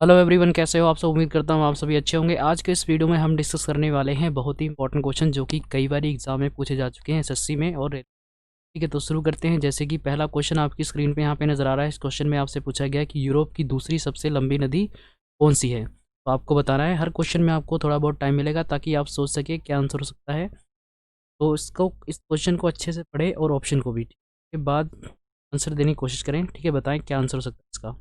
Hello everyone, कैसे हो आप सब। उम्मीद करता हूँ आप सभी अच्छे होंगे। आज के इस वीडियो में हम डिस्कस करने वाले हैं बहुत ही इंपॉर्टेंट क्वेश्चन जो कि कई बार एग्जाम में पूछे जा चुके हैं एसएससी में और ठीक है, तो शुरू करते हैं। जैसे कि पहला क्वेश्चन आपकी स्क्रीन पे यहाँ पे नज़र आ रहा है। इस क्वेश्चन में आपसे पूछा गया है कि यूरोप की दूसरी सबसे लंबी नदी कौन सी है। तो आपको बताना है। हर क्वेश्चन में आपको थोड़ा बहुत टाइम मिलेगा ताकि आप सोच सके क्या आंसर हो सकता है। तो इस क्वेश्चन को अच्छे से पढ़ें और ऑप्शन को भी ठीक के बाद आंसर देने की कोशिश करें। ठीक है, बताएं क्या आंसर हो सकता है इसका।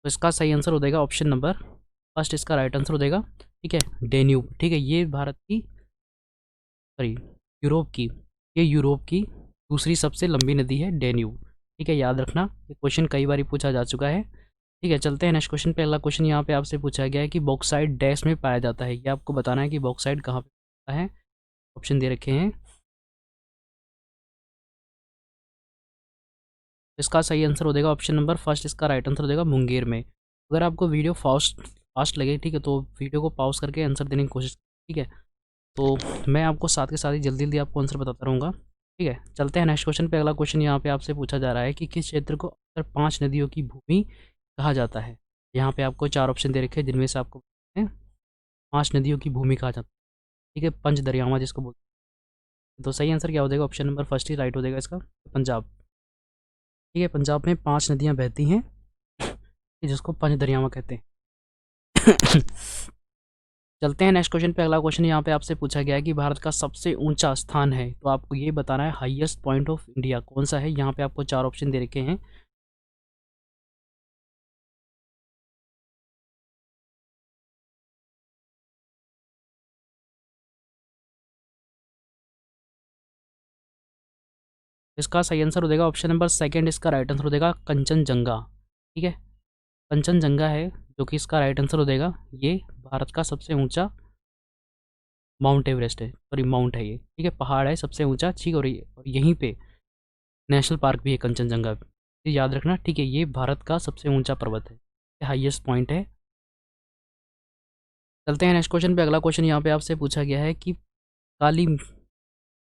तो इसका सही आंसर हो जाएगा ऑप्शन नंबर फर्स्ट, इसका राइट आंसर हो जाएगा। ठीक है, डेन्यूब। ठीक है, ये भारत की, सॉरी, यूरोप की, ये यूरोप की दूसरी सबसे लंबी नदी है, डेन्यूब। ठीक है, याद रखना, ये क्वेश्चन कई बार पूछा जा चुका है। ठीक है, चलते हैं नेक्स्ट क्वेश्चन पे। अगला क्वेश्चन यहाँ पे आपसे पूछा गया है कि बॉक्साइट डैश में पाया जाता है। ये आपको बताना है कि बॉक्साइट कहाँ पे पाया है। ऑप्शन दे रखे हैं। इसका सही आंसर हो जाएगा ऑप्शन नंबर फर्स्ट, इसका राइट आंसर हो जाएगा मुंगेर में। अगर आपको वीडियो फास्ट फास्ट लगे, ठीक है, तो वीडियो को पॉज करके आंसर देने की कोशिश। ठीक है, तो मैं आपको साथ के साथ ही जल्दी जल्दी आपको आंसर बताता रहूँगा। ठीक है, चलते हैं नेक्स्ट क्वेश्चन पे। अगला क्वेश्चन यहाँ पे आपसे पूछा जा रहा है कि किस क्षेत्र को अक्सर 5 नदियों की भूमि कहा जाता है। यहाँ पे आपको 4 ऑप्शन दे रखे हैं जिनमें से आपको 5 नदियों की भूमि कहा जाता है। ठीक है, पंच दरियावां जिसको बोलते हैं। तो सही आंसर क्या हो जाएगा, ऑप्शन नंबर फर्स्ट ही राइट हो जाएगा इसका, पंजाब। ठीक है, पंजाब में 5 नदियाँ बहती हैं जिसको पंच दरियावां कहते हैं। चलते हैं नेक्स्ट क्वेश्चन पे। अगला क्वेश्चन यहाँ पे आपसे पूछा गया है कि भारत का सबसे ऊंचा स्थान है। तो आपको ये बताना है हाईएस्ट पॉइंट ऑफ इंडिया कौन सा है। यहाँ पे आपको 4 ऑप्शन दे रखे हैं। इसका सही आंसर हो जाएगा ऑप्शन नंबर सेकंड, इसका राइट आंसर हो जाएगा कंचनजंगा। ठीक है, कंचनजंगा है जो कि इसका राइट आंसर हो जाएगा। ये भारत का सबसे ऊंचा माउंट एवरेस्ट है, सॉरी माउंट है ये। ठीक है, पहाड़ है सबसे ऊंचा। ठीक, और यहीं पे नेशनल पार्क भी है कंचनजंगा भी। ये याद रखना। ठीक है, ये भारत का सबसे ऊंचा पर्वत है, हाईएस्ट पॉइंट है। चलते हैं नेक्स्ट क्वेश्चन पे। अगला क्वेश्चन यहाँ पे आपसे पूछा गया है कि काली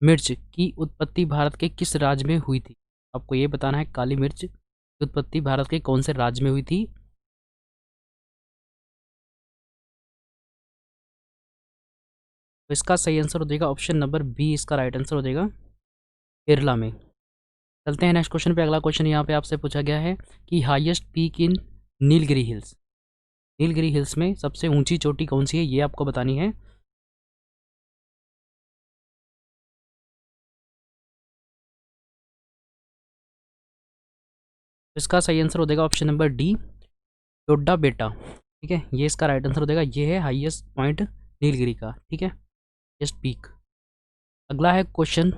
मिर्च की उत्पत्ति भारत के किस राज्य में हुई थी। आपको ये बताना है काली मिर्च की उत्पत्ति भारत के कौन से राज्य में हुई थी। तो इसका सही आंसर हो जाएगा ऑप्शन नंबर बी, इसका राइट आंसर हो जाएगा केरला में। चलते हैं नेक्स्ट क्वेश्चन पे। अगला क्वेश्चन यहाँ पे आपसे पूछा गया है कि highest peak in Nilgiri hills, Nilgiri hills में सबसे ऊंची चोटी कौन सी है, ये आपको बतानी है। तो इसका सही आंसर हो जाएगा ऑप्शन नंबर डी, डोडा बेटा। ठीक है, ये इसका राइट आंसर हो जाएगा। ये है हाईएस्ट पॉइंट नीलगिरी का। ठीक है, हाईएस्ट पीक। अगला है क्वेश्चन,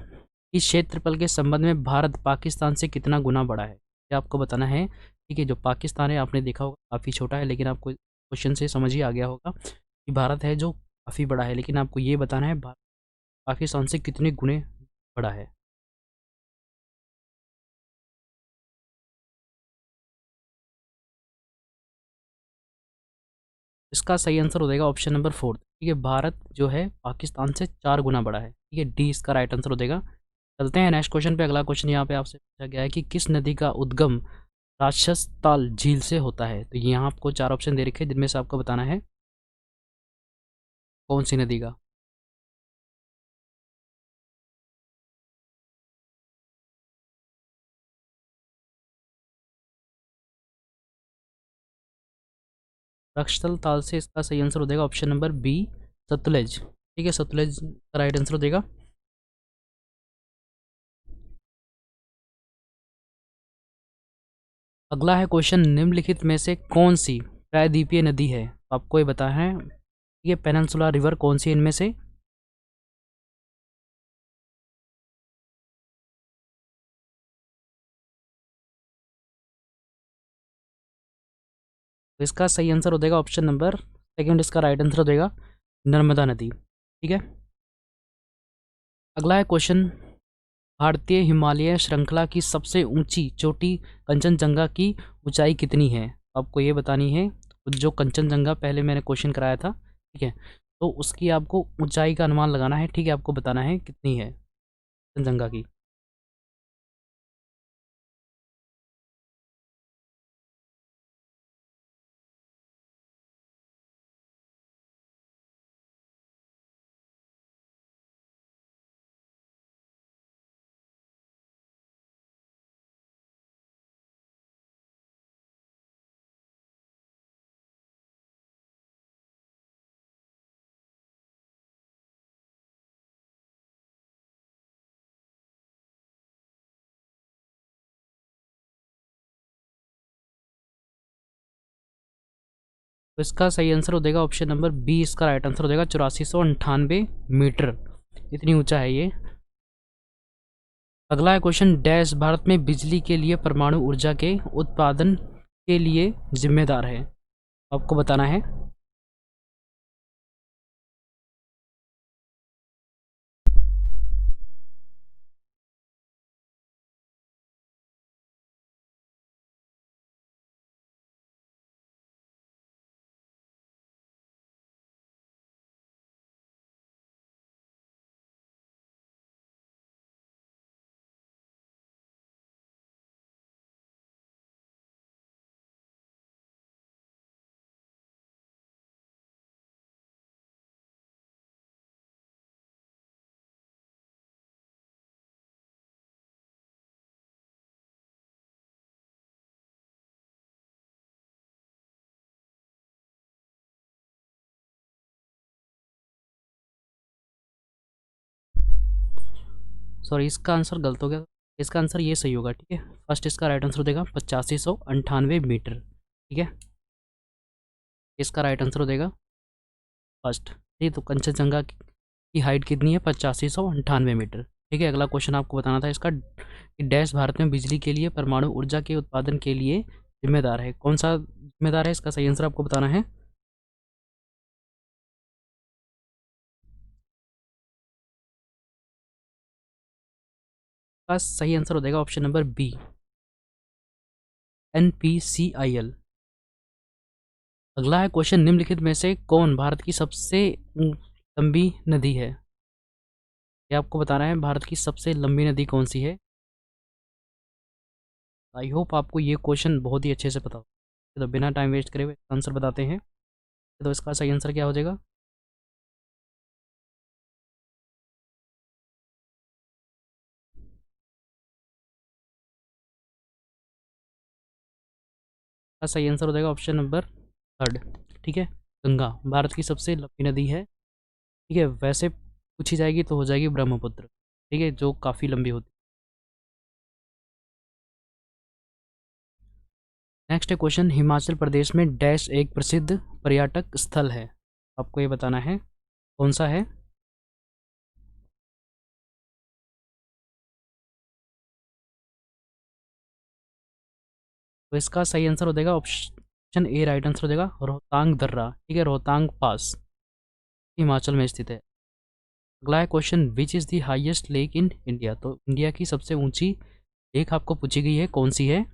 इस क्षेत्रफल के संबंध में भारत पाकिस्तान से कितना गुना बड़ा है, ये आपको बताना है। ठीक है, जो पाकिस्तान है आपने देखा होगा काफ़ी छोटा है, लेकिन आपको क्वेश्चन से समझ ही आ गया होगा कि भारत है जो काफ़ी बड़ा है, लेकिन आपको ये बताना है भारत पाकिस्तान से कितने गुने बड़ा है। इसका सही आंसर हो जाएगा ऑप्शन नंबर फोर्थ। ठीक है, भारत जो है पाकिस्तान से 4 गुना बड़ा है। ठीक है, डी इसका राइट आंसर हो जाएगा। चलते हैं नेक्स्ट क्वेश्चन पे। अगला क्वेश्चन यहाँ पे आपसे पूछा गया है कि किस नदी का उद्गम राक्षस ताल झील से होता है। तो यहाँ आपको 4 ऑप्शन दे रखे हैं जिनमें से आपको बताना है कौन सी नदी का। रक्षतल ताल से इसका सही आंसर हो जाएगा ऑप्शन नंबर बी, सतलज। ठीक है, सतलज का राइट आंसर हो जाएगा। अगला है क्वेश्चन, निम्नलिखित में से कौन सी प्रायद्वीपीय नदी है। तो आपको ये बताना है ये पेनिनसुला रिवर कौन सी है इनमें से। तो इसका सही आंसर हो जाएगा ऑप्शन नंबर सेकंड, इसका राइट आंसर हो जाएगा नर्मदा नदी। ठीक है, अगला है क्वेश्चन, भारतीय हिमालय श्रृंखला की सबसे ऊंची चोटी कंचनजंगा की ऊंचाई कितनी है। आपको ये बतानी है। जो कंचनजंगा पहले मैंने क्वेश्चन कराया था, ठीक है, तो उसकी आपको ऊंचाई का अनुमान लगाना है। ठीक है, आपको बताना है कितनी है कंचनजंगा की। तो इसका सही आंसर हो जाएगा ऑप्शन नंबर बी, इसका राइट आंसर हो जाएगा 8498 मीटर, इतनी ऊंचा है ये। अगला है क्वेश्चन, डैश भारत में बिजली के लिए परमाणु ऊर्जा के उत्पादन के लिए जिम्मेदार है, आपको बताना है। सॉरी, इसका आंसर गलत हो गया, इसका आंसर ये सही होगा, ठीक है। फर्स्ट इसका राइट आंसर हो जाएगा 8598 मीटर, ठीक है, इसका राइट आंसर हो जाएगा फर्स्ट। ठीक, तो कंचनजंगा की हाइट कितनी है, 8598 मीटर, ठीक है। अगला क्वेश्चन आपको बताना था इसका, कि डैश भारत में बिजली के लिए परमाणु ऊर्जा के उत्पादन के लिए जिम्मेदार है, कौन सा जिम्मेदार है, इसका सही आंसर आपको बताना है। इसका सही आंसर हो जाएगा ऑप्शन नंबर बी, NPCIL। अगला है क्वेश्चन, निम्नलिखित में से कौन भारत की सबसे लंबी नदी है, ये आपको बताना है, भारत की सबसे लंबी नदी कौन सी है। आई होप आपको ये क्वेश्चन बहुत ही अच्छे से पता हो, तो बिना टाइम वेस्ट करे हुए आंसर बताते हैं। तो इसका सही आंसर क्या हो जाएगा, इसका सही आंसर हो जाएगा ऑप्शन नंबर थर्ड, ठीक है। गंगा भारत की सबसे लंबी नदी है, ठीक है। वैसे पूछी जाएगी तो हो जाएगी ब्रह्मपुत्र, ठीक है, जो काफ़ी लंबी होती है। नेक्स्ट है क्वेश्चन, हिमाचल प्रदेश में डैश एक प्रसिद्ध पर्यटक स्थल है, आपको ये बताना है कौन सा है। तो इसका सही आंसर हो जाएगा ऑप्शन ए, राइट आंसर हो जाएगा रोहतांग दर्रा, ठीक है, रोहतांग पास हिमाचल में स्थित है। अगला है question, which is the highest lake in India, तो इंडिया की सबसे ऊंची लेक आपको पूछी गई है, कौन सी है।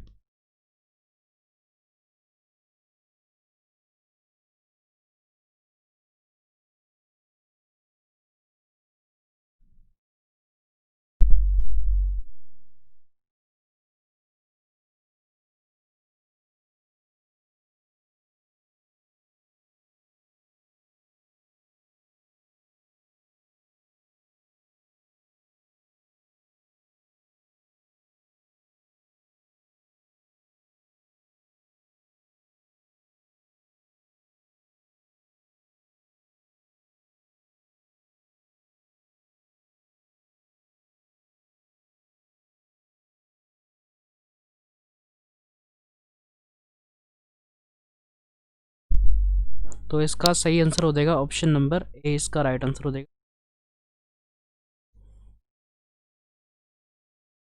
तो इसका सही आंसर हो जाएगा ऑप्शन नंबर ए, इसका राइट आंसर हो जाएगा।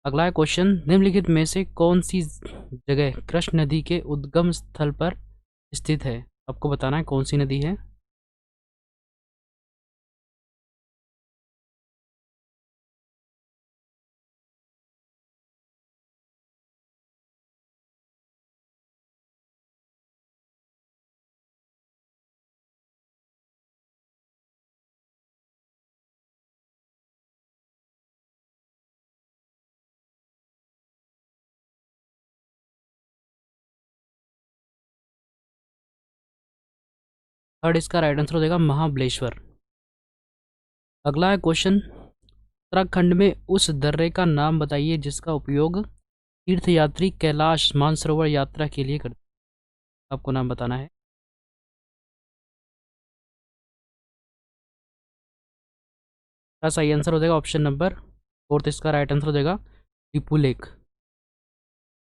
अगला है क्वेश्चन, निम्नलिखित में से कौन सी जगह कृष्ण नदी के उद्गम स्थल पर स्थित है, आपको बताना है कौन सी नदी है। थर्ड इसका राइट आंसर हो जाएगा महाबलेश्वर। अगला है क्वेश्चन, उत्तराखंड में उस दर्रे का नाम बताइए जिसका उपयोग तीर्थयात्री कैलाश मानसरोवर यात्रा के लिए करते हैं, आपको नाम बताना है। इसका सही आंसर हो जाएगा ऑप्शन नंबर फोर्थ, इसका राइट आंसर हो जाएगा टीपू लेक।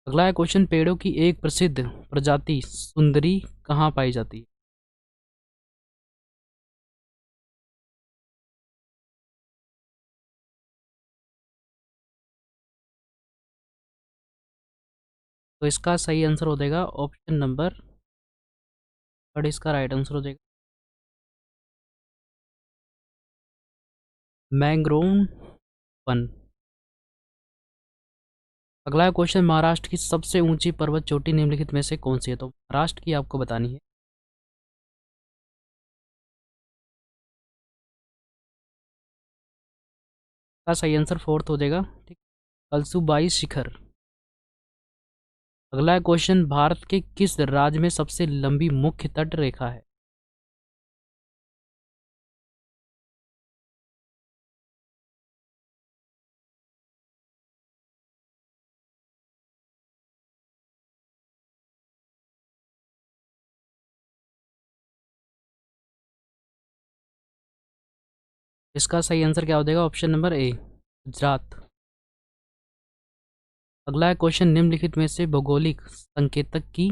अगला है क्वेश्चन, पेड़ों की एक प्रसिद्ध प्रजाति सुंदरी कहाँ पाई जाती है, तो इसका सही आंसर हो जाएगा ऑप्शन नंबर थर्ड, इसका राइट आंसर हो जाएगा मैंग्रोव वन। अगला क्वेश्चन, महाराष्ट्र की सबसे ऊंची पर्वत चोटी निम्नलिखित में से कौन सी है? तो महाराष्ट्र की आपको बतानी है। का सही आंसर फोर्थ हो जाएगा, ठीक, कलसुबाई शिखर। अगला क्वेश्चन, भारत के किस राज्य में सबसे लंबी मुख्य तट रेखा है? इसका सही आंसर क्या हो जाएगा? Option number A, Gujarat. अगला क्वेश्चन, निम्नलिखित में से भौगोलिक संकेतक की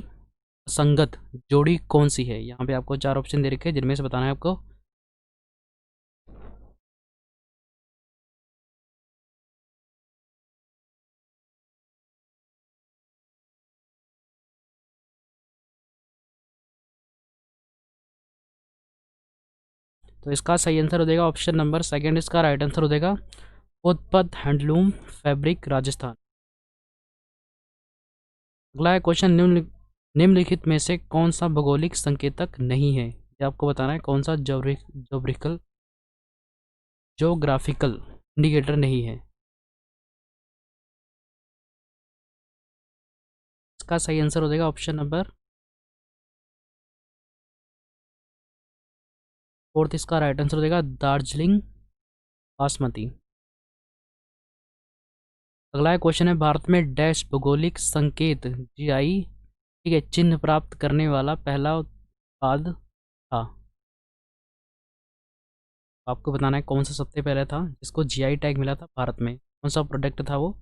संगत जोड़ी कौन सी है? यहाँ पे आपको चार ऑप्शन दे रखे हैं जिनमें से बताना है आपको। तो इसका सही आंसर हो जाएगा ऑप्शन नंबर सेकंड, इसका राइट आंसर हो जाएगा उत्पत हैंडलूम फैब्रिक, राजस्थान। अगला क्वेश्चन, निम्नलिखित में से कौन सा भौगोलिक संकेतक नहीं है? ये आपको बताना है कौन सा जोग्राफिकल इंडिकेटर नहीं है। इसका सही आंसर हो जाएगा ऑप्शन नंबर फोर्थ, इसका राइट आंसर हो जाएगा दार्जिलिंग बासमती। अगला क्वेश्चन है, भारत में डैश भौगोलिक संकेत जीआई, ठीक है, चिन्ह प्राप्त करने वाला पहला उत्पाद था? आपको बताना है कौन सा सबसे पहले था जिसको जीआई टैग मिला था भारत में, कौन सा प्रोडक्ट था वो?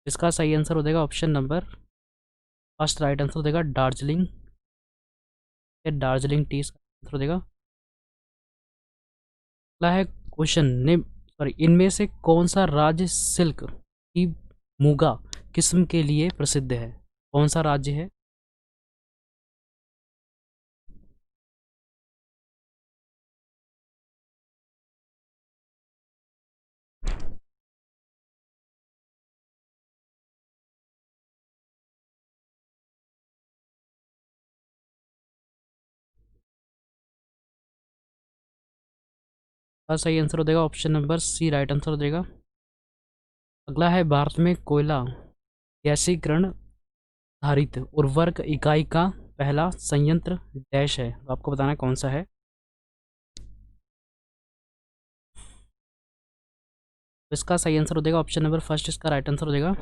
इसका सही आंसर हो जाएगा option number first, right answer हो जाएगा दार्जिलिंग, या दार्जिलिंग टी इसका आंसर हो जाएगा। अगला है क्वेश्चन, सॉरी, इनमें से कौन सा राज्य सिल्क की मूगा किस्म के लिए प्रसिद्ध है? कौन सा राज्य है? इसका सही आंसर हो जाएगा option number C, right answer हो जाएगा। अगला है, भारत में कोयला गैसीकरण आधारित उर्वरक इकाई का पहला संयंत्र डैश है? तो आपको बताना है कौन सा है। तो इसका सही आंसर हो जाएगा ऑप्शन नंबर फर्स्ट, इसका राइट आंसर हो जाएगा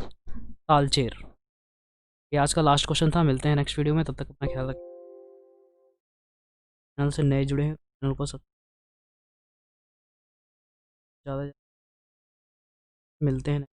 तालचेर। ये आज का लास्ट क्वेश्चन था, मिलते हैं नेक्स्ट वीडियो में, तब तक अपना ख्याल रखें। चैनल से नए जुड़े हैं, चैनल को सब ज़्यादा मिलते हैं।